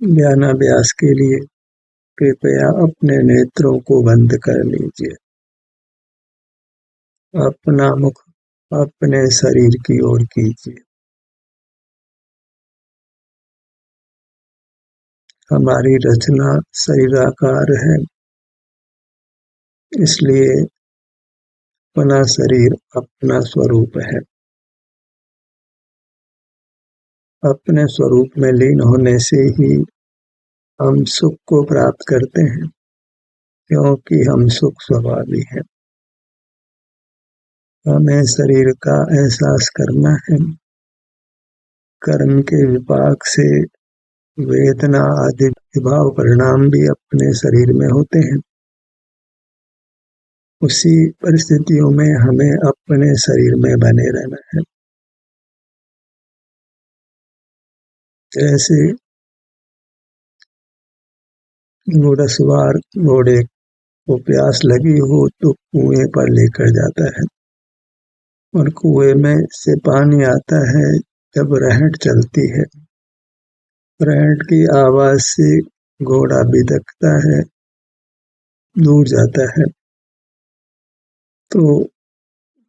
ज्ञानाभ्यास के लिए कृपया अपने नेत्रों को बंद कर लीजिए। अपना मुख अपने शरीर की ओर कीजिए। हमारी रचना शरीराकार है, इसलिए अपना शरीर अपना स्वरूप है। अपने स्वरूप में लीन होने से ही हम सुख को प्राप्त करते हैं, क्योंकि हम सुख स्वभावी हैं। हमें शरीर का एहसास करना है। कर्म के विपाक से वेदना आदि विभाव परिणाम भी अपने शरीर में होते हैं। उसी परिस्थितियों में हमें अपने शरीर में बने रहना है। जैसे घोड़सवार घोड़े को प्यास लगी हो तो कुएं पर लेकर जाता है, और कुएं में से पानी आता है जब रहट चलती है। रहट की आवाज से घोड़ा बिदकता है, दूर जाता है, तो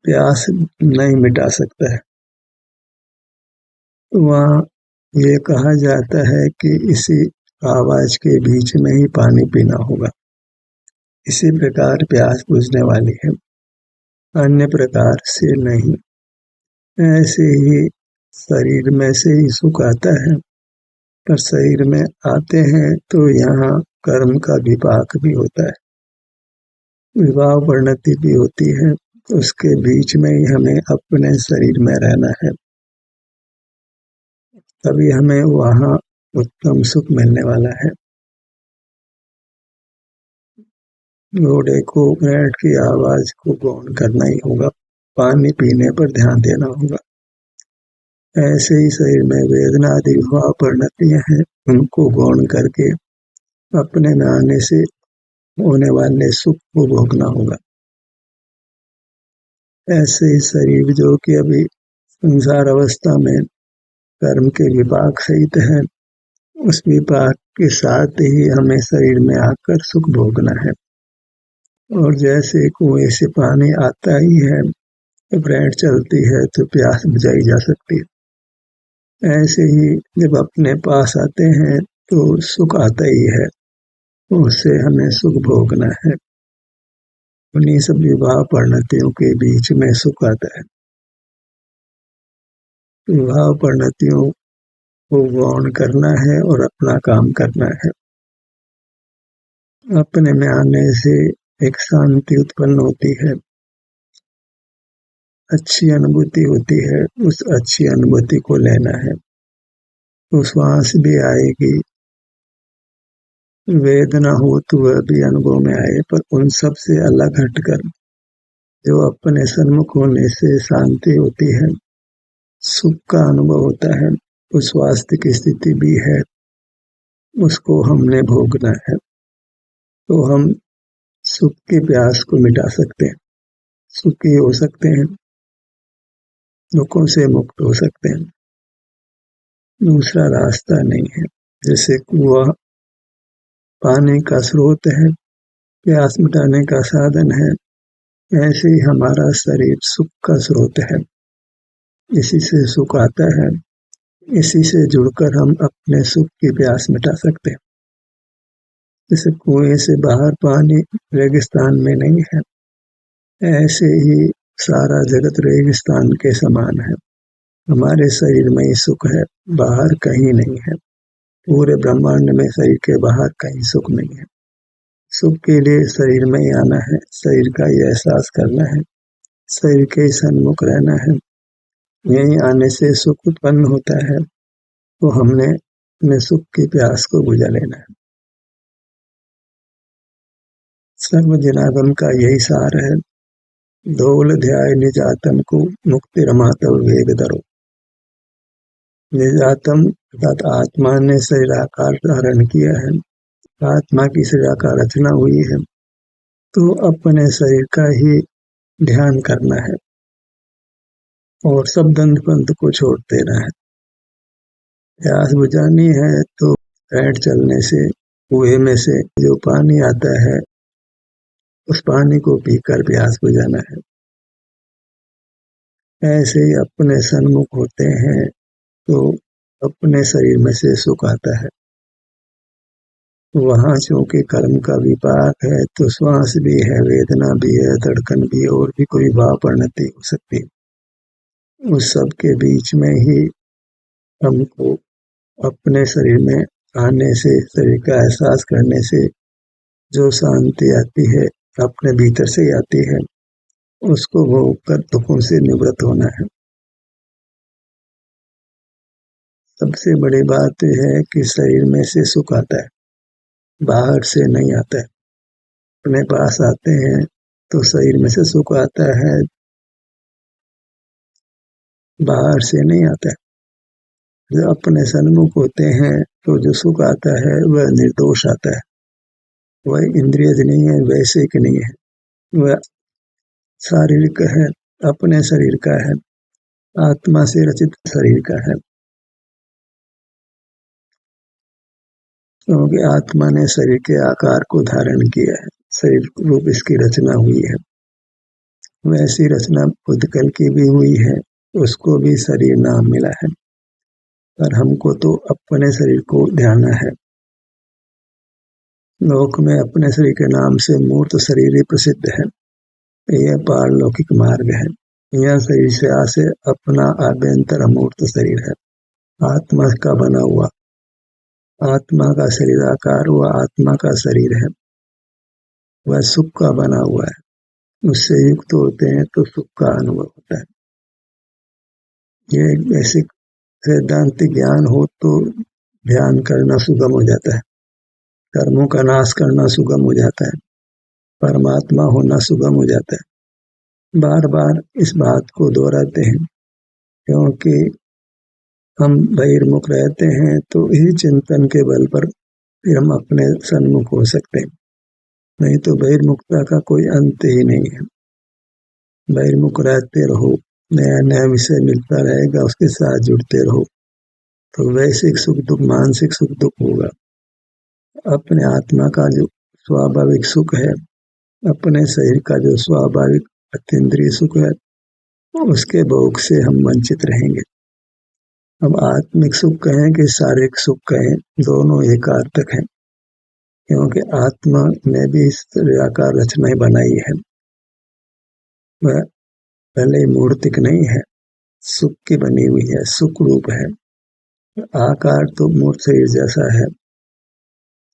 प्यास नहीं मिटा सकता है। वहाँ ये कहा जाता है कि इसी आवाज के बीच में ही पानी पीना होगा। इसी प्रकार प्यास बुझने वाली है, अन्य प्रकार से नहीं। ऐसे ही शरीर में से ही सुख आता है, पर शरीर में आते हैं तो यहाँ कर्म का विपाक भी होता है, विवाह परिणति भी होती है। उसके बीच में ही हमें अपने शरीर में रहना है, तभी हमें वहाँ उत्तम सुख मिलने वाला है। घोड़े को रहट की आवाज को गौण करना ही होगा, पानी पीने पर ध्यान देना होगा। ऐसे ही शरीर में वेदना आदि विवाह परिणतियां हैं, उनको गौण करके अपने में आने से होने वाले सुख को भोगना होगा। ऐसे ही शरीर जो कि अभी संसार अवस्था में कर्म के विपाक सहित है, उस विपाक के साथ ही हमें शरीर में आकर सुख भोगना है। और जैसे कुएं से पानी आता ही है, जब रहट चलती है तो प्यास बुझाई जा सकती है। ऐसे ही जब अपने पास आते हैं तो सुख आता ही है, उससे हमें सुख भोगना है। उन्हीं सब विवाह परिणतियों के बीच में सुख आता है। विवाह परिणतियों को गौण करना है और अपना काम करना है। अपने में आने से एक शांति उत्पन्न होती है, अच्छी अनुभूति होती है। उस अच्छी अनुभूति को लेना है, तो श्वास भी आएगी, वेदना हो तो वह भी अनुभव में आए, पर उन सब से अलग हटकर जो अपने सन्मुख होने से शांति होती है, सुख का अनुभव होता है, उस स्वास्थ्य की स्थिति भी है, उसको हमने भोगना है। तो हम सुख की प्यास को मिटा सकते हैं, सुखी हो सकते हैं, दुखों से मुक्त हो सकते हैं। दूसरा रास्ता नहीं है। जैसे कुआं पानी का स्रोत है, प्यास मिटाने का साधन है, ऐसे ही हमारा शरीर सुख का स्रोत है। इसी से सुख आता है, इसी से जुड़कर हम अपने सुख की प्यास मिटा सकते हैं। जैसे कुएं से बाहर पानी रेगिस्तान में नहीं है, ऐसे ही सारा जगत रेगिस्तान के समान है। हमारे शरीर में ही सुख है, बाहर कहीं नहीं है। पूरे ब्रह्मांड में शरीर के बाहर कहीं सुख नहीं है। सुख के लिए शरीर में ही आना है, शरीर का ही एहसास करना है, शरीर के सन्मुख रहना है। यहीं आने से सुख उत्पन्न होता है, तो हमने अपने सुख की प्यास को बुझा लेना है। सर्वजनागम का यही सार है। धोल ध्याय निजातम को मुक्ति रमातव वेग दरो। निजातम अर्थात आत्मा ने शरीराकार धारण किया है, आत्मा की शरीराकार रचना हुई है, तो अपने शरीर का ही ध्यान करना है और सब दंड पंथ को छोड़ देना है। प्यास बुझानी है तो पैर चलने से कुएं में से जो पानी आता है उस पानी को पीकर प्यास बुझाना है। ऐसे ही अपने सन्मुख होते हैं तो अपने शरीर में से सुख आता है। वहाँ चूंकि कर्म का विपाक है तो श्वास भी है, वेदना भी है, धड़कन भी है और भी कोई भाव परिणति हो सकती है। उस सब के बीच में ही हमको अपने शरीर में आने से, शरीर का एहसास करने से जो शांति आती है अपने भीतर से ही आती है, उसको भोग कर दुखों से निवृत्त होना है। सबसे बड़ी बात यह है कि शरीर में से सुख आता है, बाहर से नहीं आता है। अपने पास आते हैं तो शरीर में से सुख आता है, बाहर से नहीं आता है। जो अपने सन्मुख होते हैं तो जो सुख आता है वह निर्दोष आता है, वह इंद्रिय नहीं है, वैश्विक नहीं है, वह शारीरिक है, अपने शरीर का है, आत्मा से रचित शरीर का है। क्योंकि आत्मा ने शरीर के आकार को धारण किया है, शरीर रूप इसकी रचना हुई है। वैसी रचना उद्कल की भी हुई है, उसको भी शरीर नाम मिला है, पर हमको तो अपने शरीर को ध्यान है। लोक में अपने शरीर के नाम से मूर्त शरीर ही प्रसिद्ध है। यह पारलौकिक मार्ग है। यह शरीर से आसे अपना आभ्यंतर अमूर्त शरीर है, आत्मा का बना हुआ, आत्मा का शरीर आकार हुआ, आत्मा का शरीर है, वह सुख का बना हुआ है। उससे युक्त होते हैं तो सुख का अनुभव होता है। ये एक बेसिक सिद्धांतिक ज्ञान हो तो ध्यान करना सुगम हो जाता है, कर्मों का नाश करना सुगम हो जाता है, परमात्मा होना सुगम हो जाता है। बार बार इस बात को दोहराते हैं क्योंकि हम बहिर्मुख रहते हैं तो ही चिंतन के बल पर फिर हम अपने सन्मुख हो सकते हैं, नहीं तो बहिर्मुखता का कोई अंत ही नहीं है। बहिर्मुख रहते रहो, नया नया विषय मिलता रहेगा, उसके साथ जुड़ते रहो तो वैश्विक सुख दुख, मानसिक सुख दुख होगा। अपने आत्मा का जो स्वाभाविक सुख है, अपने शरीर का जो स्वाभाविक अतीन्द्रिय सुख है, उसके भोग से हम वंचित रहेंगे। अब आत्मिक सुख कहें कि शारीरिक सुख कहें, दोनों एकार्थक हैं, क्योंकि आत्मा ने भी इस आकार रचना बनाई है। वह पहले मूर्तिक नहीं है, सुख की बनी हुई है, सुख रूप है। आकार तो मूर्त शरीर जैसा है,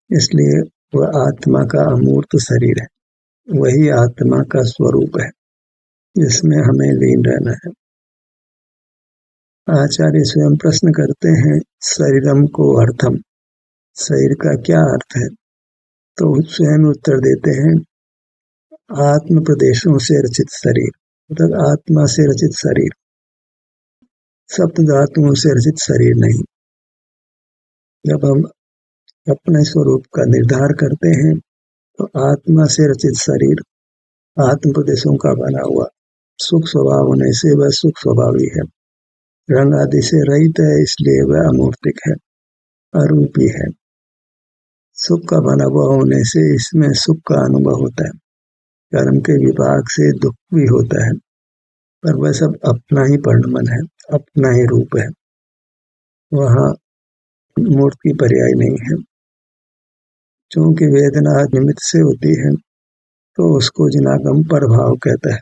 इसलिए वह आत्मा का अमूर्त शरीर है, वही आत्मा का स्वरूप है जिसमें हमें लीन रहना है। आचार्य स्वयं प्रश्न करते हैं, शरीरम को अर्थम, शरीर का क्या अर्थ है? तो स्वयं उत्तर देते हैं, आत्म प्रदेशों से रचित शरीर, मतलब आत्मा से रचित शरीर, सप्त धातुओं से रचित शरीर नहीं। जब हम अपने स्वरूप का निर्धार करते हैं तो आत्मा से रचित शरीर आत्म प्रदेशों का बना हुआ, सुख स्वभाव होने से वह सुख स्वभावी है, रंग आदि से रहित है, इसलिए वह अमूर्तिक है, अरूपी है। सुख का बना हुआ होने से इसमें सुख का अनुभव होता है, कर्म के विपाक से दुख भी होता है, पर वह सब अपना ही परिणमन है, अपना ही रूप है, वहाँ मूर्ति पर्याय नहीं है। चूंकि वेदना निमित्त से होती है तो उसको जिनागम परभाव कहता है,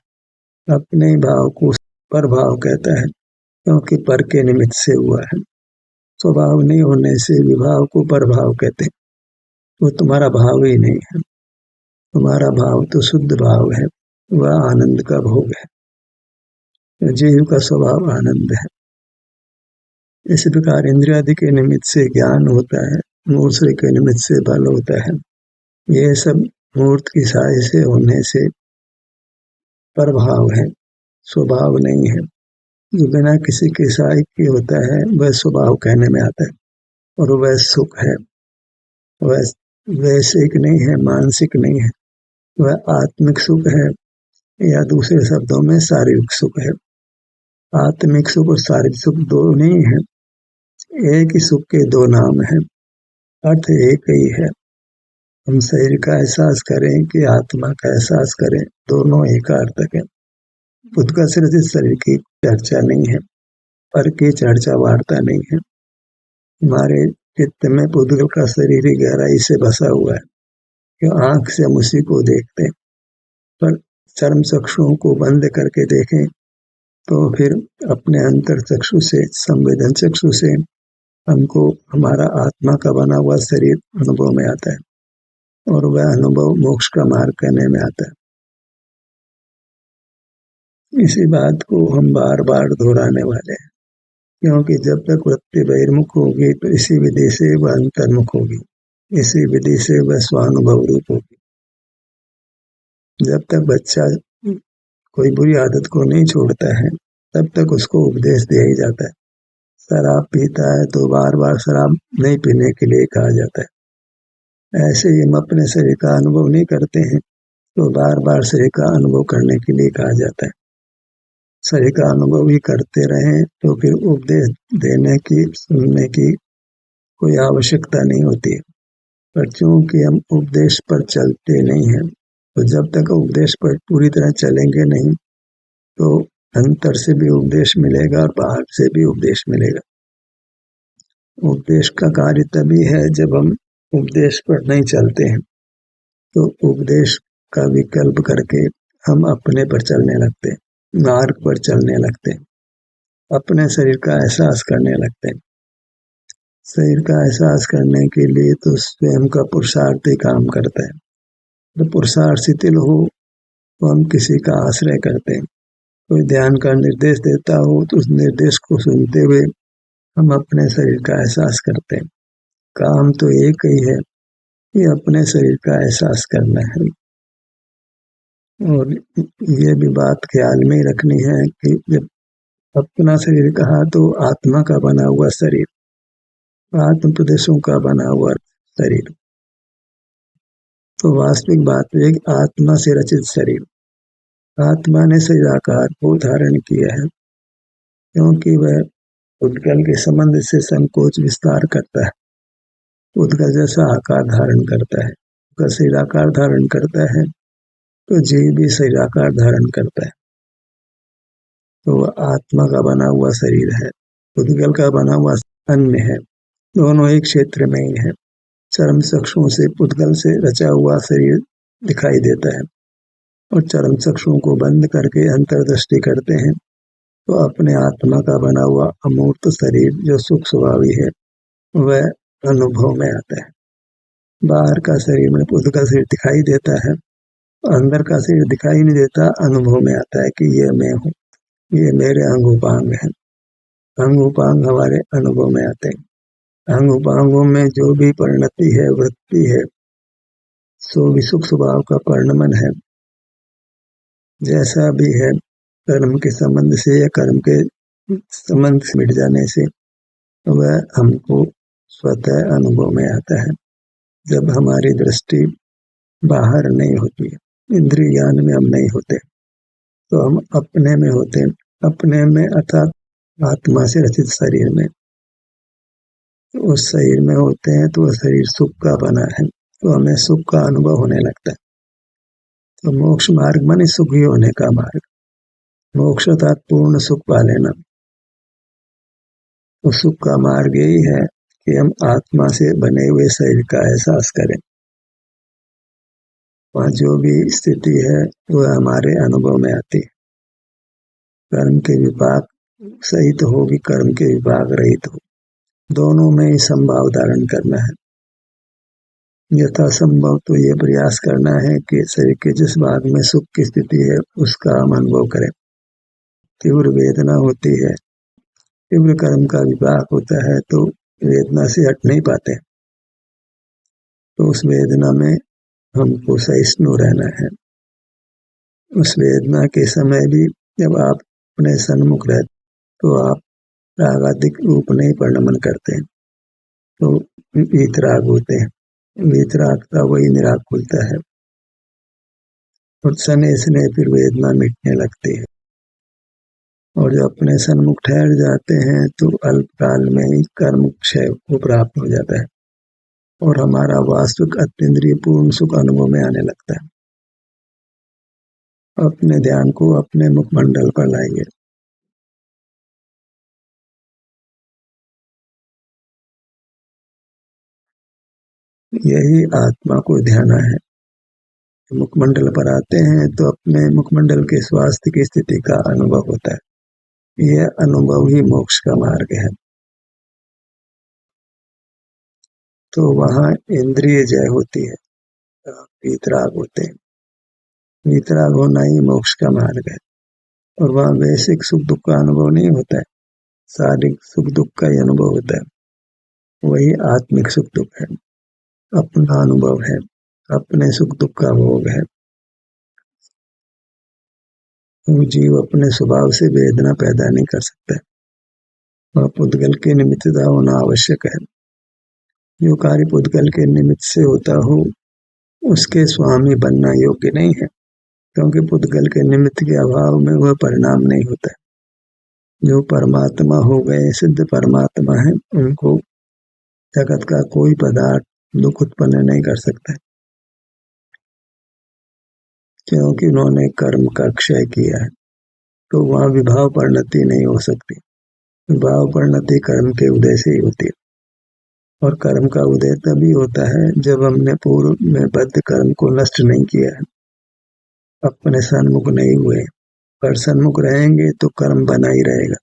अपने भाव को परभाव कहता है, क्योंकि पर के निमित्त से हुआ है। स्वभाव नहीं होने से विभाव को परभाव कहते हैं, वो तुम्हारा भाव ही नहीं है, तुम्हारा भाव तो शुद्ध भाव है, वह आनंद का भोग है, जीव का स्वभाव आनंद है। इस प्रकार इंद्रियादि के निमित्त से ज्ञान होता है, मूर्त के निमित्त से बल होता है। ये सब मूर्त की सहाय से होने से प्रभाव है, स्वभाव नहीं है। जो बिना किसी के सहाय के होता है वह स्वभाव कहने में आता है, और वह सुख है, वह वैश्विक नहीं है, मानसिक नहीं है, वह आत्मिक सुख है, या दूसरे शब्दों में शारीरिक सुख है। आत्मिक सुख और शारीरिक सुख दो नहीं है, एक ही सुख के दो नाम हैं। अर्थ एक ही है। हम शरीर का एहसास करें कि आत्मा का एहसास करें, दोनों एक अर्थ है। पुद्गल से रचित शरीर की चर्चा नहीं है, पर की चर्चा वार्ता नहीं है। हमारे चित्त में पुद्गल का शरीर ही गहराई से बसा हुआ है, कि आंख से हम उसी को देखते हैं, पर चर्म चक्षुओं को बंद करके देखें तो फिर अपने अंतर चक्षु से, संवेदन चक्षु से हमको हमारा आत्मा का बना हुआ शरीर अनुभव में आता है, और वह अनुभव मोक्ष का मार्ग करने में आता है। इसी बात को हम बार बार दोहराने वाले हैं, क्योंकि जब तक वृत्ति बहिर्मुख होगी तो इसी विधि से वह अंतर्मुख होगी, इसी विधि से वह स्वानुभव रूप होगी। जब तक बच्चा कोई बुरी आदत को नहीं छोड़ता है, तब तक उसको उपदेश दिया ही जाता है। शराब पीता है तो बार बार शराब नहीं पीने के लिए कहा जाता है। ऐसे ही हम अपने शरीर का अनुभव नहीं करते हैं तो बार बार शरीर का अनुभव करने के लिए कहा जाता है। शरीर का अनुभव ही करते रहें तो फिर उपदेश देने की, सुनने की कोई आवश्यकता नहीं होती है। पर चूंकि हम उपदेश पर चलते नहीं हैं, तो जब तक उपदेश पर पूरी तरह चलेंगे नहीं तो अंतर से भी उपदेश मिलेगा और बाहर से भी उपदेश मिलेगा। उपदेश का कार्य तभी है जब हम उपदेश पर नहीं चलते हैं, तो उपदेश का विकल्प करके हम अपने पर चलने लगते हैं, मार्ग पर चलने लगते हैं, अपने शरीर का एहसास करने लगते हैं। शरीर का एहसास करने के लिए तो स्वयं का पुरुषार्थ ही काम करता है। तो पुरुषार्थ शिथिल हो तो हम किसी का आश्रय करते हैं। कोई ध्यान का निर्देश देता हो तो उस निर्देश को सुनते हुए हम अपने शरीर का एहसास करते हैं। काम तो एक ही है कि अपने शरीर का एहसास करना है। और ये भी बात ख्याल में रखनी है कि जब अपना शरीर कहा तो आत्मा का बना हुआ शरीर, आत्म प्रदेशों का बना हुआ शरीर। तो वास्तविक बात है कि आत्मा से रचित शरीर, आत्मा ने शरीराकार को धारण किया है, क्योंकि वह उद्गल के संबंध से संकोच विस्तार करता है। उद्गल जैसा आकार धारण करता है, उसका शरीराकार धारण करता है, तो जीव भी शरीराकार धारण करता है। तो वह आत्मा का बना हुआ शरीर है, उद्गल का बना हुआ अन्य है, दोनों एक क्षेत्र में ही है। चरम चक्षुओं से पुद्गल से रचा हुआ शरीर दिखाई देता है, और चरम चक्षुओं को बंद करके अंतर्दृष्टि करते हैं तो अपने आत्मा का बना हुआ अमूर्त शरीर जो सुख स्वभावी है वह अनुभव में आता है। बाहर का शरीर में पुद्गल शरीर दिखाई देता है, अंदर का शरीर दिखाई नहीं देता, अनुभव में आता है कि ये मैं हूँ, ये मेरे अंग उपांग हैं। अंग उपांग हमारे अनुभव में आते हैं। अंग उपांगों में जो भी परिणति है, वृत्ति है, सो भी सुख स्वभाव का परिणमन है। जैसा भी है, कर्म के संबंध से या कर्म के संबंध से मिट जाने से वह हमको स्वतः अनुभव में आता है। जब हमारी दृष्टि बाहर नहीं होती, इंद्रिय ज्ञान में हम नहीं होते, तो हम अपने में होते हैं। अपने में अर्थात आत्मा से रचित शरीर में, तो उस शरीर में होते हैं तो वह शरीर सुख का बना है, तो हमें सुख का अनुभव होने लगता है। तो मोक्ष मार्ग माने सुखी होने का मार्ग, मोक्ष अर्थात पूर्ण सुख पा लेना। तो सुख का मार्ग यही है कि हम आत्मा से बने हुए शरीर का एहसास करें। वहाँ जो भी स्थिति है वह हमारे अनुभव में आती है। कर्म के विपाक सहित हो कि कर्म के विपाक रहित हो, दोनों में ही संभाव धारण करना है। यथासंभव तो ये प्रयास करना है कि शरीर के जिस भाग में सुख की स्थिति है उसका हम अनुभव करें। तीव्र वेदना होती है, तीव्र कर्म का विपाक होता है तो वेदना से हट नहीं पाते, तो उस वेदना में हमको सहिष्णु रहना है। उस वेदना के समय भी जब आप अपने सन्मुख रहते तो आप रागादिक रूप नहीं परिणमन करते, तो वीतराग होते हैं। वीतरागता वही निराकुलता है, और सने सने फिर वेदना मिटने लगती है। और जब अपने सन्मुख ठहर जाते हैं तो अल्पकाल में ही कर्म क्षय को प्राप्त हो जाता है। और हमारा वास्तविक अतीन्द्रिय पूर्ण सुख अनुभव में आने लगता है। अपने ध्यान को अपने मुखमंडल पर लाइए। यही आत्मा को ध्यान है। मुखमंडल पर आते हैं तो अपने मुखमंडल के स्वास्थ्य की स्थिति का अनुभव होता है। यह अनुभव ही मोक्ष का मार्ग है। तो वहाँ इंद्रिय जय होती है, वीतराग होते हैं। वीतराग होना ही मोक्ष का मार्ग है। और वहाँ वैश्विक सुख दुख का अनुभव नहीं होता है, शारीरिक सुख दुख का ही अनुभव होता है। वही आत्मिक सुख दुख है, अपना अनुभव है, अपने सुख दुख का भोग है। जीव अपने स्वभाव से वेदना पैदा नहीं कर सकता। वह पुद्गल के निमित्तता होना आवश्यक है। जो कार्य पुद्गल के निमित्त से होता हो उसके स्वामी बनना योग्य नहीं है, क्योंकि पुद्गल के निमित्त के अभाव में वह परिणाम नहीं होता है। जो परमात्मा हो गए, सिद्ध परमात्मा है, उनको जगत का कोई पदार्थ दुख उत्पन्न नहीं कर सकता है, क्योंकि उन्होंने कर्म का क्षय किया है। तो वहाँ विभाव परिणति नहीं हो सकती। विभाव परिणति कर्म के उदय से ही होती है, और कर्म का उदय तभी होता है जब हमने पूर्व में बद्ध कर्म को नष्ट नहीं किया है, अपने सन्मुख नहीं हुए। पर सन्मुख रहेंगे तो कर्म बना ही रहेगा,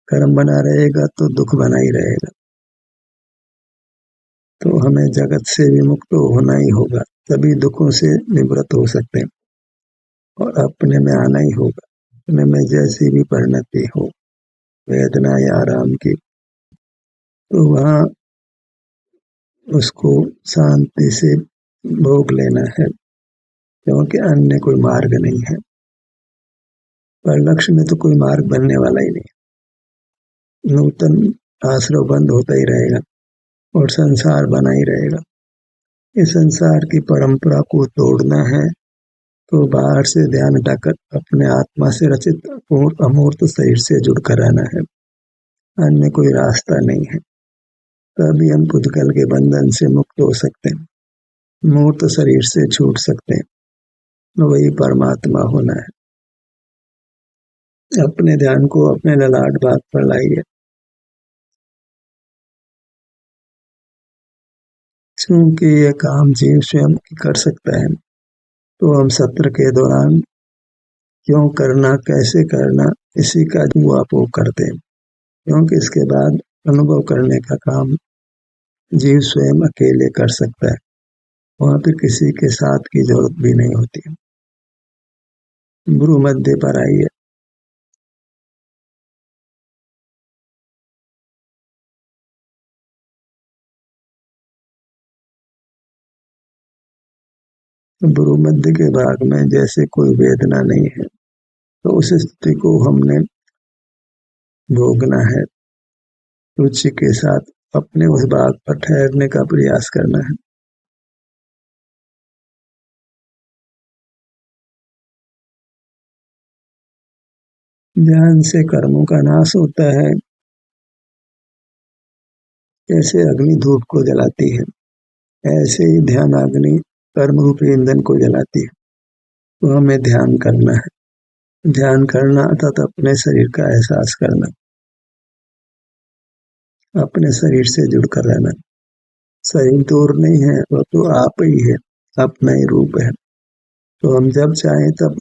कर्म बना रहेगा तो दुख बना ही रहेगा। तो हमें जगत से विमुक्त होना ही होगा, तभी दुखों से निवृत्त हो सकते हैं, और अपने में आना ही होगा। अपने में जैसी भी परिणति हो, वेदना या आराम की, तो वहाँ उसको शांति से भोग लेना है, क्योंकि अन्य कोई मार्ग नहीं है। पर लक्ष्य में तो कोई मार्ग बनने वाला ही नहीं। नूतन आश्रय बंद होता ही रहेगा और संसार बना ही रहेगा। इस संसार की परंपरा को तोड़ना है तो बाहर से ध्यान हटाकर अपने आत्मा से रचित पूर्ण अमूर्त शरीर से जुड़कर रहना है। अन्य कोई रास्ता नहीं है। तभी हम पुद्गल के बंधन से मुक्त हो सकते हैं, मूर्त शरीर से छूट सकते हैं। वही परमात्मा होना है। अपने ध्यान को अपने ललाट भाग पर लाइए। क्योंकि यह काम जीव स्वयं कर सकता है, तो हम सत्र के दौरान क्यों करना, कैसे करना, इसी का जुआपोग करते हैं, क्योंकि इसके बाद अनुभव करने का काम जीव स्वयं अकेले कर सकता है। वहाँ पर किसी के साथ की जरूरत भी नहीं होती। गुरु मध्य पर आइए। गुरु मध्य के भाग में जैसे कोई वेदना नहीं है, तो उस स्थिति को हमने भोगना है। रुचि के साथ अपने उस भाग पर ठहरने का प्रयास करना है। ध्यान से कर्मों का नाश होता है। जैसे अग्नि धूप को जलाती है, ऐसे ही ध्यान अग्नि कर्म रूपी ईंधन को जलाती है। तो हमें ध्यान करना है। ध्यान करना अर्थात अपने शरीर का एहसास करना, अपने शरीर से जुड़कर रहना। शरीर दूर नहीं है, वह तो आप ही है, अपना ही रूप है। तो हम जब चाहें तब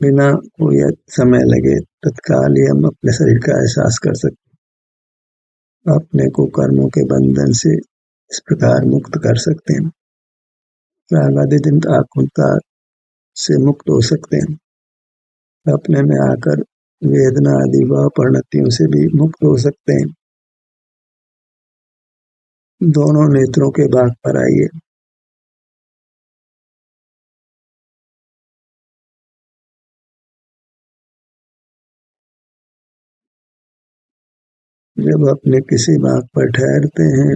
बिना कोई समय लगे तत्काल ही हम अपने शरीर का एहसास कर सकते, अपने को कर्मों के बंधन से इस प्रकार मुक्त कर सकते हैं। रागादित आकुलता से मुक्त हो सकते हैं। अपने में आकर वेदना आदि व परिणतियों से भी मुक्त हो सकते हैं। दोनों नेत्रों के भाग पर आइए। जब अपने किसी भाग पर ठहरते हैं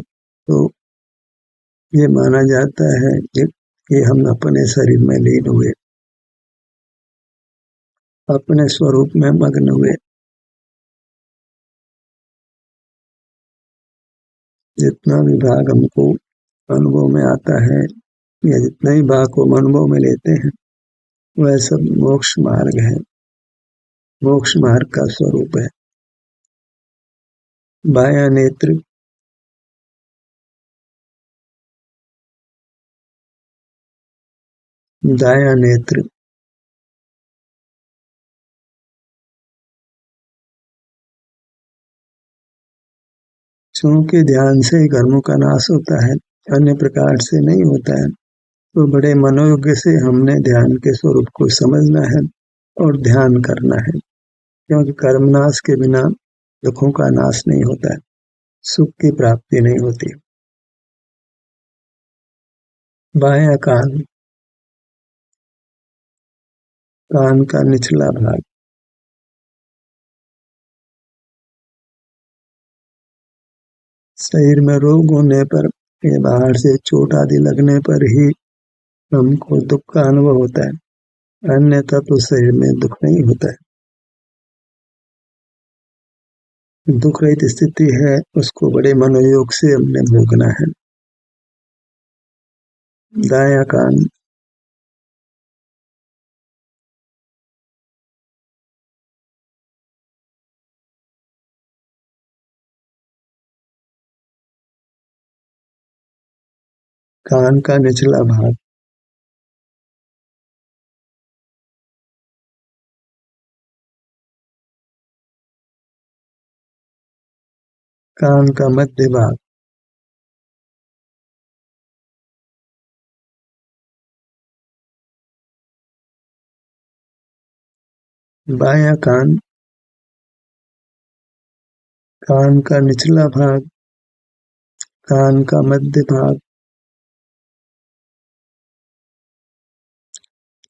तो ये माना जाता है कि हम अपने शरीर में लीन हुए, अपने स्वरूप में मग्न हुए। जितना भी भाग हमको अनुभव में आता है या जितना ही भाग को अनुभव में लेते हैं वह सब मोक्ष मार्ग है, मोक्ष मार्ग का स्वरूप है। बायां नेत्र दायां नेत्र चूंकि ध्यान से कर्मों का नाश होता है, अन्य प्रकार से नहीं होता है, तो बड़े मनोयोग से हमने ध्यान के स्वरूप को समझना है और ध्यान करना है, क्योंकि कर्मनाश के बिना दुखों का नाश नहीं होता है, सुख की प्राप्ति नहीं होती। बायां कान कान का निचला भाग शरीर में रोग होने पर या बाहर से चोट आदि लगने पर ही हमको दुख का अनुभव होता है, अन्यथा तो शरीर में दुख नहीं होता है। दुख रहित स्थिति है, उसको बड़े मनोयोग से हमने भोगना है। दायां कान कान का निचला भाग कान का मध्य भाग बायां कान कान का निचला भाग कान का मध्य भाग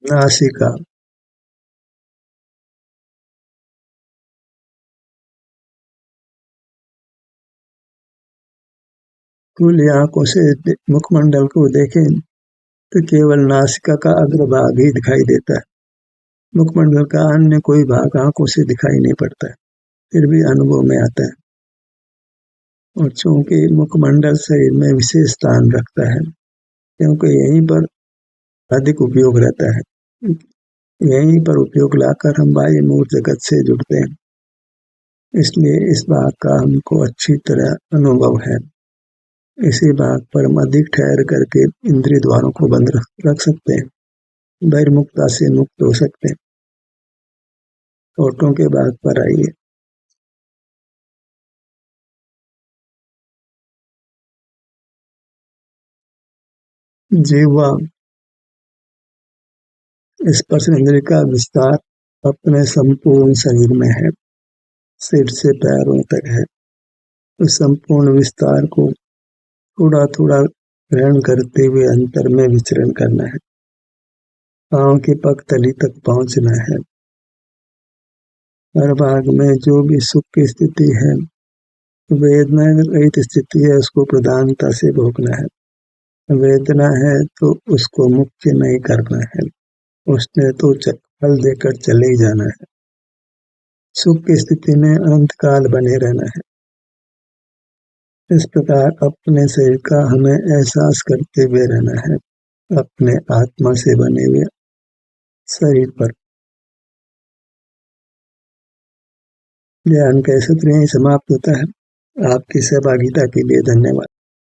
नासिका खुली आंखों से मुखमंडल को देखें तो केवल नासिका का अग्रभाग ही दिखाई देता है, मुखमंडल का अन्य कोई भाग आंखों से दिखाई नहीं पड़ता है, फिर भी अनुभव में आता है। और चूंकि मुखमंडल शरीर में विशेष स्थान रखता है, क्योंकि यहीं पर अधिक उपयोग रहता है, यहीं पर उपयोग लाकर हम बाह्य मूल जगत से जुड़ते हैं, इसलिए इस बात का हमको अच्छी तरह अनुभव है। इसी बात पर हम अधिक ठहर करके इंद्रिय द्वारों को बंद रख सकते हैं, बहिर्मुखता से मुक्त हो सकते हैं। होठों के भाग पर आइए। जीवा स्पर्श इंद्रिय का विस्तार अपने संपूर्ण शरीर में है, सिर से पैरों तक है। उस संपूर्ण विस्तार को थोड़ा थोड़ा ग्रहण करते हुए अंतर में विचरण करना है, पांव की पगतली तक पहुंचना है। हर भाग में जो भी सुख की स्थिति है, वेदना रहित स्थिति है, उसको प्रधानता से भोगना है। वेदना है तो उसको मुख्य नहीं करना है, उसने तो फल देकर चले ही जाना है। सुख की स्थिति में अनंत काल बने रहना है। इस प्रकार अपने शरीर का हमें एहसास करते हुए रहना है, अपने आत्मा से बने हुए शरीर पर। ध्यान का सत्र यहीं समाप्त होता है। आपकी सहभागिता के लिए धन्यवाद।